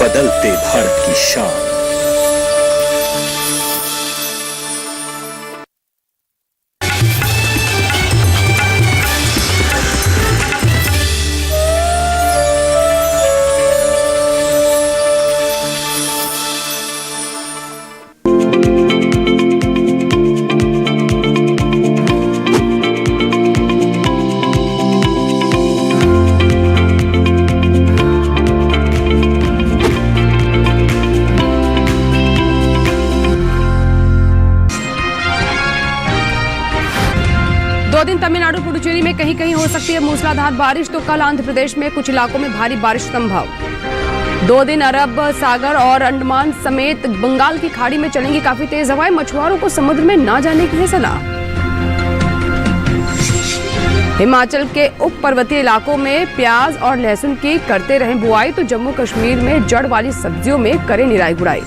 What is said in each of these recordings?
बदलते भारत की शान। दो दिन तमिलनाडु पुडुचेरी में कहीं कहीं हो सकती है मूसलाधार बारिश, तो कल आंध्र प्रदेश में कुछ इलाकों में भारी बारिश संभव। 2 दिन अरब सागर और अंडमान समेत बंगाल की खाड़ी में चलेंगी काफी तेज हवाएं, मछुआरों को समुद्र में न जाने की है सलाह। हिमाचल के उप पर्वतीय इलाकों में प्याज और लहसुन की करते रहें बुआई, तो जम्मू कश्मीर में जड़ वाली सब्जियों में करें निराई गुड़ाई।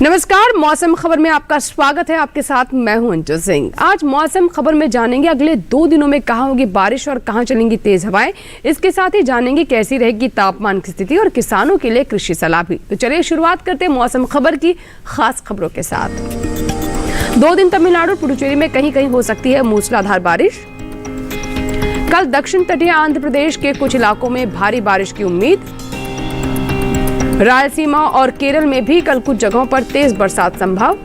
नमस्कार, मौसम खबर में आपका स्वागत है। आपके साथ मैं हूं अंजू सिंह। आज मौसम खबर में जानेंगे अगले 2 दिनों में कहां होगी बारिश और कहां चलेंगी तेज हवाएं। इसके साथ ही जानेंगे कैसी रहेगी तापमान की स्थिति और किसानों के लिए कृषि सलाह भी। तो चलिए शुरुआत करते हैं मौसम खबर की खास खबरों के साथ। 2 दिन तमिलनाडु पुडुचेरी में कहीं कहीं हो सकती है मूसलाधार बारिश। कल दक्षिण तटीय आंध्र प्रदेश के कुछ इलाकों में भारी बारिश की उम्मीद। रायलसीमा और केरल में भी कल कुछ जगहों पर तेज बरसात संभव।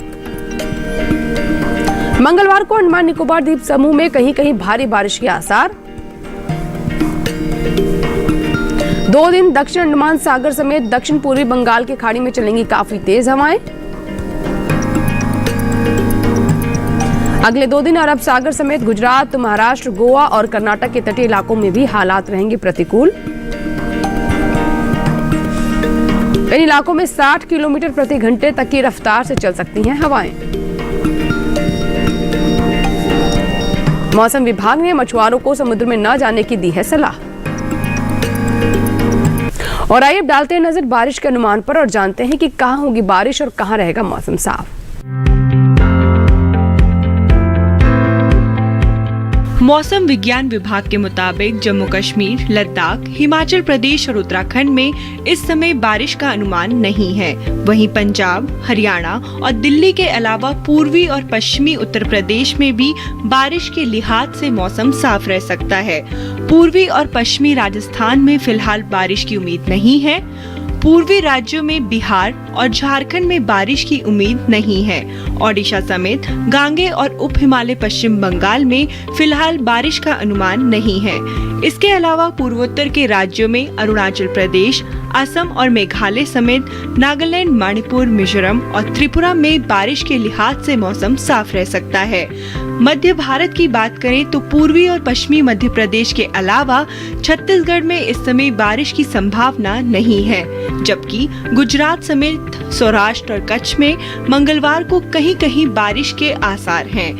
मंगलवार को अंडमान निकोबार द्वीप समूह में कहीं कहीं भारी बारिश के आसार। 2 दिन दक्षिण अंडमान सागर समेत दक्षिण पूर्वी बंगाल की खाड़ी में चलेंगी काफी तेज हवाएं। अगले 2 दिन अरब सागर समेत गुजरात, महाराष्ट्र, गोवा और कर्नाटक के तटीय इलाकों में भी हालात रहेंगे प्रतिकूल। इन इलाकों में 60 किलोमीटर प्रति घंटे तक की रफ्तार से चल सकती हैं हवाएं। मौसम विभाग ने मछुआरों को समुद्र में न जाने की दी है सलाह। और आइए अब डालते हैं नजर बारिश के अनुमान पर और जानते हैं कि कहां होगी बारिश और कहां रहेगा मौसम साफ। मौसम विज्ञान विभाग के मुताबिक जम्मू कश्मीर, लद्दाख, हिमाचल प्रदेश और उत्तराखंड में इस समय बारिश का अनुमान नहीं है। वहीं पंजाब, हरियाणा और दिल्ली के अलावा पूर्वी और पश्चिमी उत्तर प्रदेश में भी बारिश के लिहाज से मौसम साफ रह सकता है। पूर्वी और पश्चिमी राजस्थान में फिलहाल बारिश की उम्मीद नहीं है। पूर्वी राज्यों में बिहार और झारखंड में बारिश की उम्मीद नहीं है। ओडिशा समेत गांगे और उप हिमालय पश्चिम बंगाल में फिलहाल बारिश का अनुमान नहीं है। इसके अलावा पूर्वोत्तर के राज्यों में अरुणाचल प्रदेश, असम और मेघालय समेत नागालैंड, मणिपुर, मिजोरम और त्रिपुरा में बारिश के लिहाज से मौसम साफ रह सकता है। मध्य भारत की बात करें तो पूर्वी और पश्चिमी मध्य प्रदेश के अलावा छत्तीसगढ़ में इस समय बारिश की संभावना नहीं है, जबकि गुजरात समेत सौराष्ट्र और कच्छ में मंगलवार को कहीं कहीं बारिश के आसार हैं।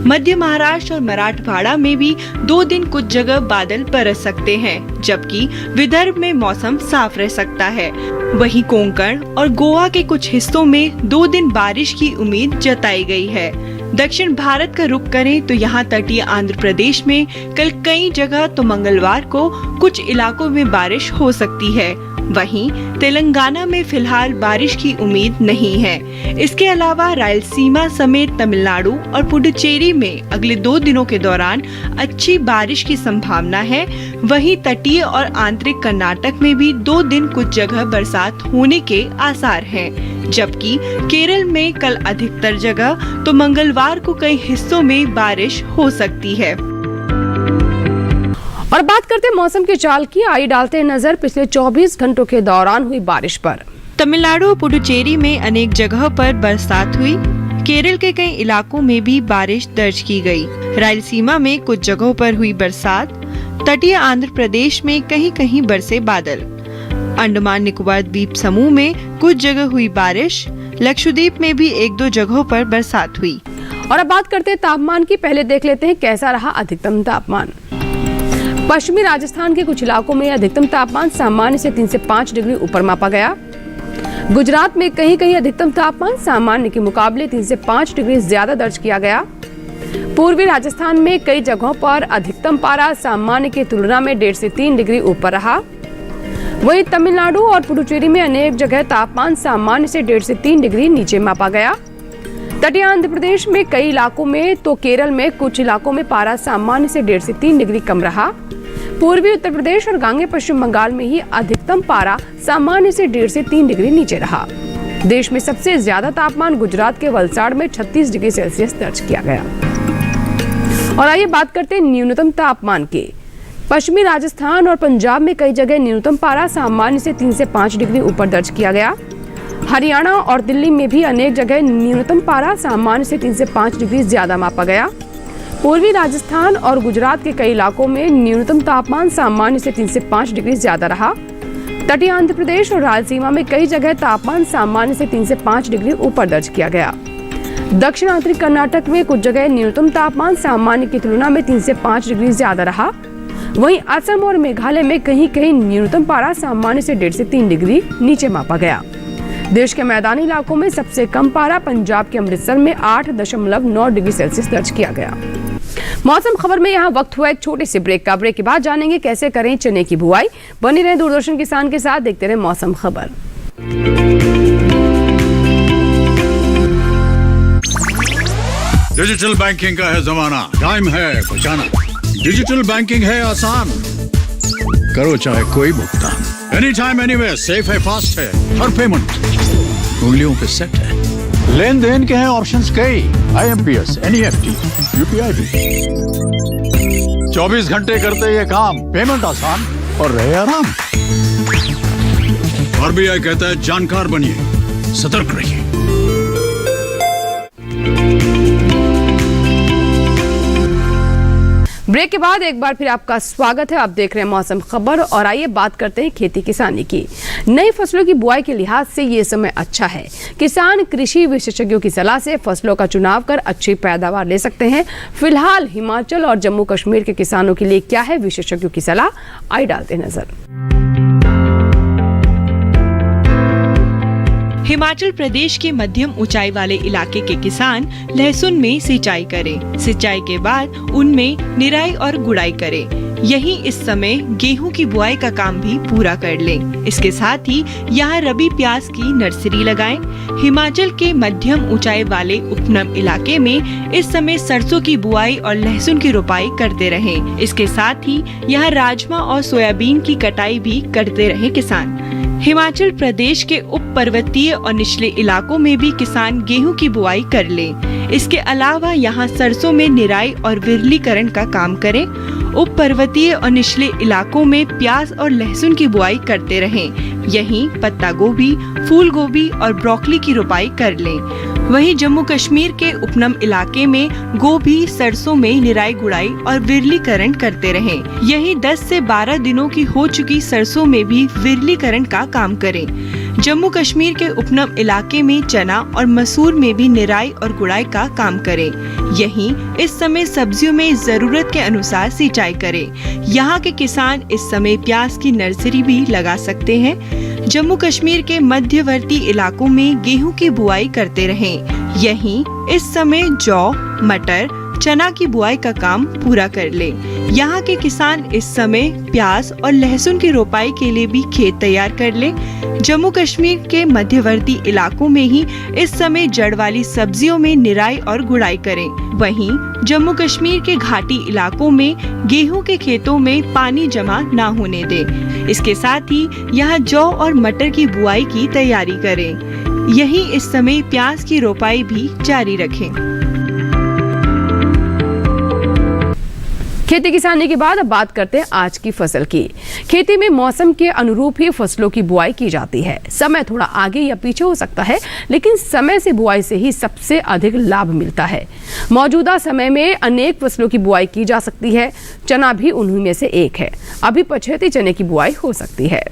मध्य महाराष्ट्र और मराठवाड़ा में भी 2 दिन कुछ जगह बादल बरस सकते हैं, जबकि विदर्भ में मौसम साफ रह सकता है। वहीं कोंकण और गोवा के कुछ हिस्सों में 2 दिन बारिश की उम्मीद जताई गई है। दक्षिण भारत का रुख करें तो यहाँ तटीय आंध्र प्रदेश में कल कई जगह तो मंगलवार को कुछ इलाकों में बारिश हो सकती है। वहीं तेलंगाना में फिलहाल बारिश की उम्मीद नहीं है। इसके अलावा रायलसीमा समेत तमिलनाडु और पुडुचेरी में अगले 2 दिनों के दौरान अच्छी बारिश की संभावना है। वहीं तटीय और आंतरिक कर्नाटक में भी 2 दिन कुछ जगह बरसात होने के आसार हैं, जबकि केरल में कल अधिकतर जगह तो मंगलवार को कई हिस्सों में बारिश हो सकती है। और बात करते हैं मौसम की चाल की। आइए डालते हैं नजर पिछले 24 घंटों के दौरान हुई बारिश पर। तमिलनाडु और पुडुचेरी में अनेक जगहों पर बरसात हुई। केरल के कई इलाकों में भी बारिश दर्ज की गई। रायलसीमा में कुछ जगहों पर हुई बरसात। तटीय आंध्र प्रदेश में कहीं कहीं बरसे बादल। अंडमान निकोबार द्वीप समूह में कुछ जगह हुई बारिश। लक्षद्वीप में भी 1-2 जगहों पर बरसात हुई। और अब बात करते हैं तापमान की। पहले देख लेते हैं कैसा रहा अधिकतम तापमान। पश्चिमी राजस्थान के कुछ इलाकों में अधिकतम तापमान सामान्य से 3 से 5 डिग्री ऊपर मापा गया। गुजरात में कहीं कहीं अधिकतम तापमान सामान्य के मुकाबले 3 से 5 डिग्री ज्यादा दर्ज किया गया। पूर्वी राजस्थान में कई जगहों पर अधिकतम पारा सामान्य की तुलना में 1.5 से 3 डिग्री ऊपर रहा। वहीं तमिलनाडु और पुडुचेरी में अनेक जगह तापमान सामान्य से 1.5 से 3 डिग्री नीचे मापा गया। तटीय आंध्र प्रदेश में कई इलाकों में तो केरल में कुछ इलाकों में पारा सामान्य से 1.5 से 3 डिग्री कम रहा। पूर्वी उत्तर प्रदेश और गांगे पश्चिम बंगाल में ही अधिकतम पारा सामान्य से 1.5 से 3 डिग्री नीचे रहा। देश में सबसे ज्यादा तापमान गुजरात के वलसाड़ में 36 डिग्री सेल्सियस दर्ज किया गया। और आइए बात करते हैं न्यूनतम तापमान की। पश्चिमी राजस्थान और पंजाब में कई जगह न्यूनतम पारा सामान्य से 3 से 5 डिग्री ऊपर दर्ज किया गया। हरियाणा और दिल्ली में भी अनेक जगह न्यूनतम पारा सामान्य से 3 से 5 डिग्री ज्यादा मापा गया। पूर्वी राजस्थान और गुजरात के कई इलाकों में न्यूनतम तापमान सामान्य से 3 से 5 डिग्री ज्यादा रहा। तटीय आंध्र प्रदेश और रायलसीमा में कई जगह तापमान सामान्य से 3 से 5 डिग्री ऊपर दर्ज किया गया। दक्षिणांतरी कर्नाटक में कुछ जगह न्यूनतम तापमान सामान्य की तुलना में 3 से 5 डिग्री ज्यादा रहा। वहीं असम और मेघालय में कहीं कहीं न्यूनतम पारा सामान्य से 1.5 से 3 डिग्री नीचे मापा गया। देश के मैदानी इलाकों में सबसे कम पारा पंजाब के अमृतसर में 8.9 डिग्री सेल्सियस दर्ज किया गया। मौसम खबर में यहाँ वक्त हुआ एक छोटे से ब्रेक का। ब्रेक के बाद जानेंगे कैसे करें चने की बुआई। बनी रहे दूरदर्शन किसान के साथ, देखते रहे मौसम खबर। डिजिटल बैंकिंग का है जमाना, टाइम है बचाना। डिजिटल बैंकिंग है आसान, करो चाहे कोई भुगतान, एनी टाइम एनीवेयर, सेफ है, फास्ट है, हर पेमेंट उंगलियों पे सेट है। लेन देन के हैं ऑप्शंस कई, IMPS, NEFT, UPI भी। 24 घंटे करते ये काम, पेमेंट आसान और रहे आराम। RBI कहता है जानकार बनिए, सतर्क रहिए। ब्रेक के बाद एक बार फिर आपका स्वागत है। आप देख रहे हैं मौसम खबर और आइए बात करते हैं खेती किसानी की। नई फसलों की बुआई के लिहाज से ये समय अच्छा है। किसान कृषि विशेषज्ञों की सलाह से फसलों का चुनाव कर अच्छी पैदावार ले सकते हैं। फिलहाल हिमाचल और जम्मू कश्मीर के किसानों के लिए क्या है विशेषज्ञों की सलाह, आइए डालते हैं नजर। हिमाचल प्रदेश के मध्यम ऊंचाई वाले इलाके के किसान लहसुन में सिंचाई करें। सिंचाई के बाद उनमें निराई और गुड़ाई करें। यही इस समय गेहूं की बुआई का काम भी पूरा कर लें। इसके साथ ही यहाँ रबी प्याज की नर्सरी लगाएं। हिमाचल के मध्यम ऊंचाई वाले उपनम इलाके में इस समय सरसों की बुआई और लहसुन की रोपाई करते रहें। इसके साथ ही यहाँ राजमा और सोयाबीन की कटाई भी करते रहें किसान। हिमाचल प्रदेश के उप पर्वतीय और निचले इलाकों में भी किसान गेहूं की बुआई कर लें। इसके अलावा यहाँ सरसों में निराई और विरलीकरण का काम करें। उप पर्वतीय और निचले इलाकों में प्याज और लहसुन की बुआई करते रहें। यहीं पत्ता गोभी, फूल गोभी और ब्रोकली की रोपाई कर लें। वहीं जम्मू कश्मीर के उपनम इलाके में गोभी, सरसों में निराई गुड़ाई और विरलीकरण करते रहें। यहीं 10 से 12 दिनों की हो चुकी सरसों में भी विरलीकरण का काम करें। जम्मू कश्मीर के उपनम इलाके में चना और मसूर में भी निराई और गुड़ाई का काम करें। यहीं इस समय सब्जियों में जरूरत के अनुसार सिंचाई करें। यहाँ के किसान इस समय प्याज की नर्सरी भी लगा सकते हैं। जम्मू कश्मीर के मध्यवर्ती इलाकों में गेहूं की बुआई करते रहें। यहीं इस समय जौ, मटर, चना की बुआई का काम पूरा कर ले। यहाँ के किसान इस समय प्याज और लहसुन की रोपाई के लिए भी खेत तैयार कर ले। जम्मू कश्मीर के मध्यवर्ती इलाकों में ही इस समय जड़ वाली सब्जियों में निराई और गुड़ाई करें। वहीं जम्मू कश्मीर के घाटी इलाकों में गेहूं के खेतों में पानी जमा न होने दें। इसके साथ ही यहाँ जौ और मटर की बुआई की तैयारी करें। यहीं इस समय प्याज की रोपाई भी जारी रखें। खेती किसानी के बाद अब बात करते हैं आज की फसल की। खेती में मौसम के अनुरूप ही फसलों की बुआई की जाती है। समय थोड़ा आगे या पीछे हो सकता है, लेकिन समय से बुआई से ही सबसे अधिक लाभ मिलता है। मौजूदा समय में अनेक फसलों की बुआई की जा सकती है। चना भी उन्हीं में से एक है। अभी पछेती चने की बुआई हो सकती है।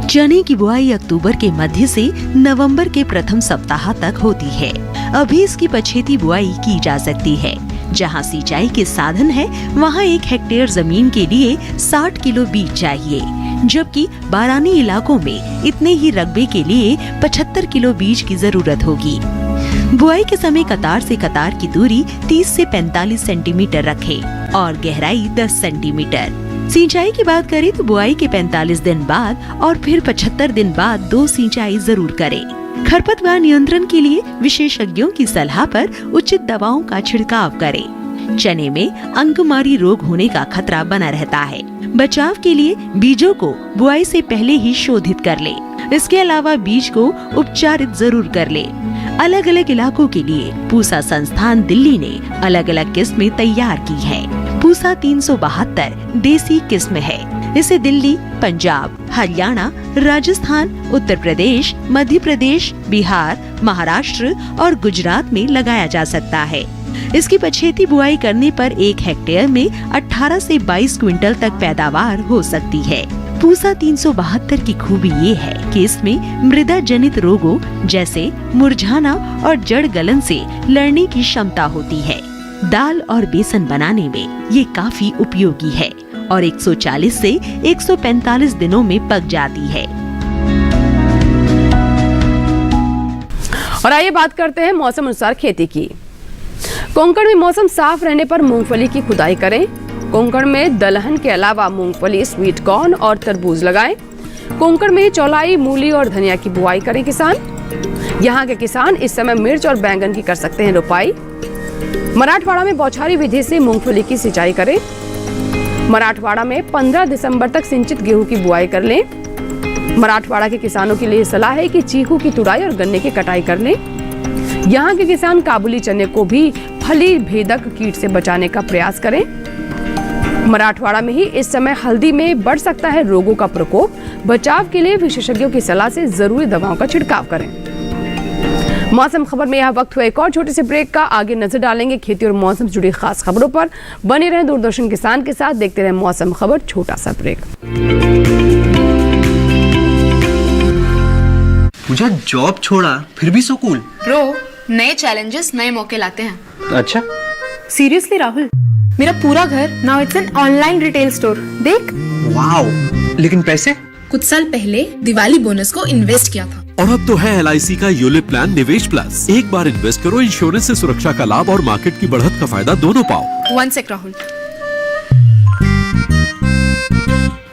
चने की बुआई अक्टूबर के मध्य से नवंबर के प्रथम सप्ताह तक होती है। अभी इसकी पछेती बुआई की जा सकती है। जहां सिंचाई के साधन है, वहां 1 हेक्टेयर जमीन के लिए 60 किलो बीज चाहिए, जबकि बारानी इलाकों में इतने ही रकबे के लिए 75 किलो बीज की जरूरत होगी। बुआई के समय कतार से कतार की दूरी 30 से 45 सेंटीमीटर रखें। और गहराई 10 सेंटीमीटर। सिंचाई की बात करें तो बुआई के 45 दिन बाद और फिर 75 दिन बाद 2 सिंचाई जरूर करें। खरपतवार नियंत्रण के लिए विशेषज्ञों की सलाह पर उचित दवाओं का छिड़काव करें। चने में अंकमारी रोग होने का खतरा बना रहता है। बचाव के लिए बीजों को बुआई से पहले ही शोधित कर ले। इसके अलावा बीज को उपचारित जरूर कर ले। अलग अलग इलाकों के लिए पूसा संस्थान दिल्ली ने अलग अलग किस्में तैयार की है। पूसा 372 देसी किस्म है। इसे दिल्ली, पंजाब, हरियाणा, राजस्थान, उत्तर प्रदेश, मध्य प्रदेश, बिहार, महाराष्ट्र और गुजरात में लगाया जा सकता है। इसकी पछेती बुआई करने पर 1 हेक्टेयर में 18 से 22 क्विंटल तक पैदावार हो सकती है। पूसा 372 की खूबी ये है कि इसमें मृदा जनित रोगों जैसे मुरझाना और जड़ गलन से लड़ने की क्षमता होती है। दाल और बेसन बनाने में ये काफी उपयोगी है और 140 से 145 दिनों में पक जाती है। और आइए बात करते हैं मौसम अनुसार खेती की। कोंकण में मौसम साफ रहने पर मूंगफली की खुदाई करें। कोंकण में दलहन के अलावा मूंगफली, स्वीट कॉर्न और तरबूज लगाएं। कोंकण में चौलाई, मूली और धनिया की बुआई करें किसान। यहाँ के किसान इस समय मिर्च और बैंगन की कर सकते हैं रोपाई। मराठवाड़ा में बौछारी विधि से मूंगफली की सिंचाई करें। मराठवाड़ा में 15 दिसंबर तक सिंचित गेहूं की बुआई कर लें। मराठवाड़ा के किसानों के लिए सलाह है कि चीकू की तुड़ाई और गन्ने की कटाई कर लें। यहाँ के किसान काबुली चने को भी फली भेदक कीट से बचाने का प्रयास करें। मराठवाड़ा में ही इस समय हल्दी में बढ़ सकता है रोगों का प्रकोप। बचाव के लिए विशेषज्ञों की सलाह से जरूरी दवाओं का छिड़काव करें। मौसम खबर में यह वक्त हुआ एक और छोटे से ब्रेक का। आगे नजर डालेंगे खेती और मौसम से जुड़ी खास खबरों पर। बने रहें दूरदर्शन किसान के साथ, देखते रहें मौसम खबर। छोटा सा ब्रेक। मुझे जॉब छोड़ा फिर भी सो कूल। ब्रो, नए चैलेंजेस नए मौके लाते हैं। अच्छा, सीरियसली राहुल, मेरा पूरा घर now it's an online retail store. देख, वाओ, लेकिन पैसे? कुछ साल पहले दिवाली बोनस को इन्वेस्ट किया था। और अब तो है LIC का यूलिप प्लान निवेश प्लस। एक बार इन्वेस्ट करो, इंश्योरेंस से सुरक्षा का लाभ और मार्केट की बढ़त का फायदा दोनों पाओ। 1 sec Rahul.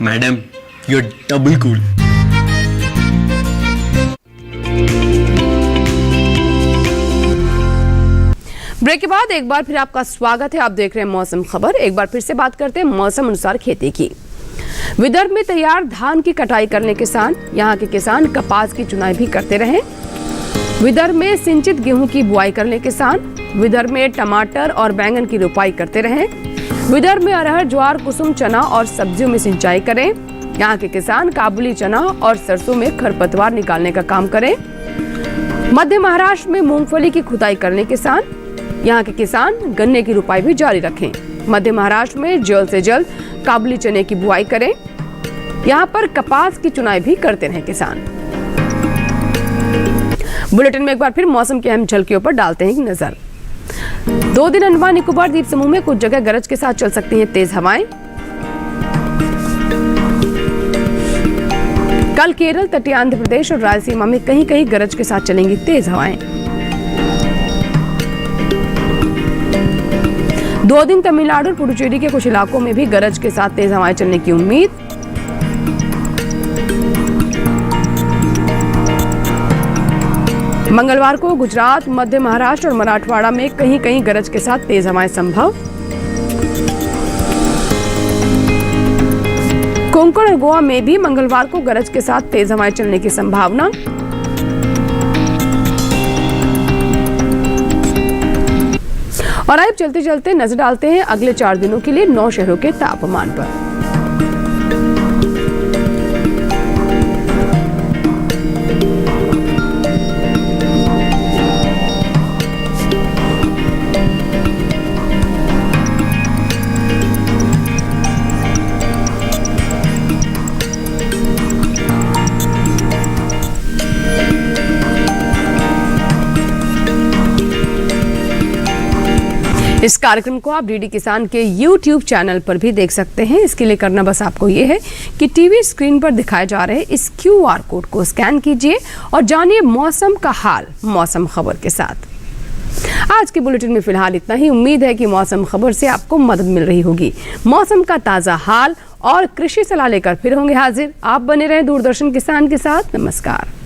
Madam, you are double cool. Break के बाद एक बार फिर आपका स्वागत है। आप देख रहे हैं मौसम खबर। एक बार फिर से बात करते हैं मौसम अनुसार खेती की। विदर्भ में तैयार धान की कटाई करने किसान। यहाँ के किसान कपास की चुनाई भी करते रहे। विदर्भ में सिंचित गेहूं की बुआई करने किसान। विदर्भ में टमाटर और बैंगन की रोपाई करते रहे। विदर्भ में अरहर, ज्वार, कुसुम, चना और सब्जियों में सिंचाई करें। यहाँ के किसान काबुली चना और सरसों में खरपतवार निकालने का काम करें। मध्य महाराष्ट्र में मूंगफली की खुदाई करने किसान। यहाँ के किसान गन्ने की रुपाई भी जारी रखें। मध्य महाराष्ट्र में जल्द से जल्द काबुली चने की बुआई करें। यहाँ पर कपास की चुनाई भी करते रहे किसान। बुलेटिन में एक बार फिर मौसम की अहम झलकियों पर डालते हैं एक नजर। 2 दिन अंडमान निकोबार द्वीप समूह में कुछ जगह गरज के साथ चल सकती हैं तेज हवाएं। कल केरल, तटीय आंध्र प्रदेश और रायलसीमा में कहीं कहीं गरज के साथ चलेंगी तेज हवाएं। 2 दिन तमिलनाडु और पुडुचेरी के कुछ इलाकों में भी गरज के साथ तेज हवाएं चलने की उम्मीद। मंगलवार को गुजरात, मध्य महाराष्ट्र और मराठवाड़ा में कहीं कहीं गरज के साथ तेज हवाएं संभव। कोंकण और गोवा में भी मंगलवार को गरज के साथ तेज हवाएं चलने की संभावना। और अब चलते चलते नजर डालते हैं अगले 4 दिनों के लिए 9 शहरों के तापमान पर। इस कार्यक्रम को आप डीडी किसान के YouTube चैनल पर भी देख सकते हैं। इसके लिए करना बस आपको ये है कि टीवी स्क्रीन पर दिखाए जा रहे इस QR कोड को स्कैन कीजिए और जानिए मौसम का हाल मौसम खबर के साथ। आज के बुलेटिन में फिलहाल इतना ही। उम्मीद है कि मौसम खबर से आपको मदद मिल रही होगी। मौसम का ताज़ा हाल और कृषि सलाह लेकर फिर होंगे हाजिर। आप बने रहें दूरदर्शन किसान के साथ। नमस्कार।